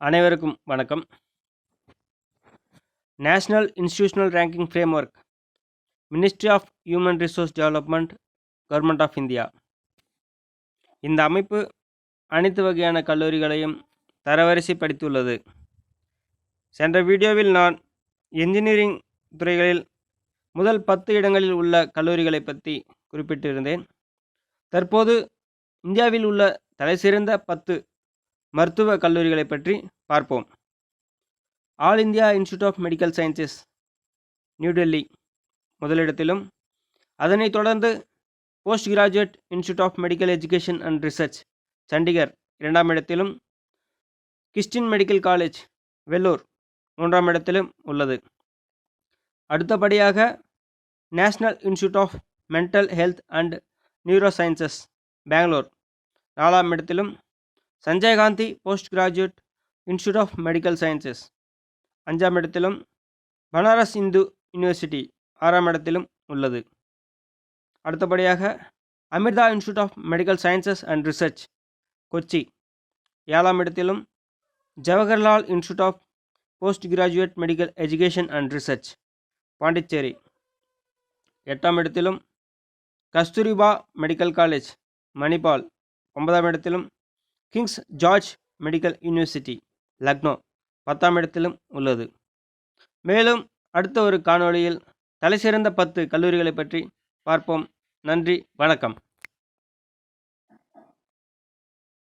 அனைவருக்கும் வணக்கம். National institutional ranking framework, ministry of human resource development, government of India. இந்த அமைப்பு அனைத்து வகையான கல்லூரிகளையும் தரவரிசைப்படுத்தியுள்ளது. சென்ற வீடியோவில் நான் என்ஜினியரிங் துறைகளில் முதல் 10 இடங்களில் உள்ள கல்லூரிகளை பற்றி குறிப்பிட்டிருந்தேன். தற்போது இந்தியாவில் உள்ள தலைசிறந்த 10 மருத்துவ கல்லூரிகளை பற்றி பார்ப்போம். All India institute of medical sciences, new Delhi முதலிடத்திலும், அதனைத் தொடர்ந்து post graduate institute of medical education and research, Chandigarh 2ஆம் இடத்திலும், கிறிஸ்டின் மெடிக்கல் காலேஜ், வெல்லூர் 3ஆம் இடத்திலும் உள்ளது. அடுத்தபடியாக national institute of mental health and neurosciences, Bangalore 4ஆம் இடத்திலும், Sanjay Gandhi post graduate institute of medical sciences 5ஆம் இடத்திலும், பனாரஸ் இந்து யூனிவர்சிட்டி 6ஆம் இடத்திலும் உள்ளது. அடுத்தபடியாக Amrita institute of medical sciences and research, Kochi 7ஆம் இடத்திலும், Jawaharlal institute of post graduate medical education and research, Pondicherry 8ஆம் இடத்திலும், கஸ்தூரிபா மெடிக்கல் காலேஜ், மணிப்பால் 9ஆம் இடத்திலும், kings George medical university, Lucknow 10ஆம் இடத்திலும் உள்ளது. மேலும் அடுத்த ஒரு காணொளியில் தலைசிறந்த 10 கல்லூரிகளை பற்றி பார்ப்போம். நன்றி, வணக்கம்.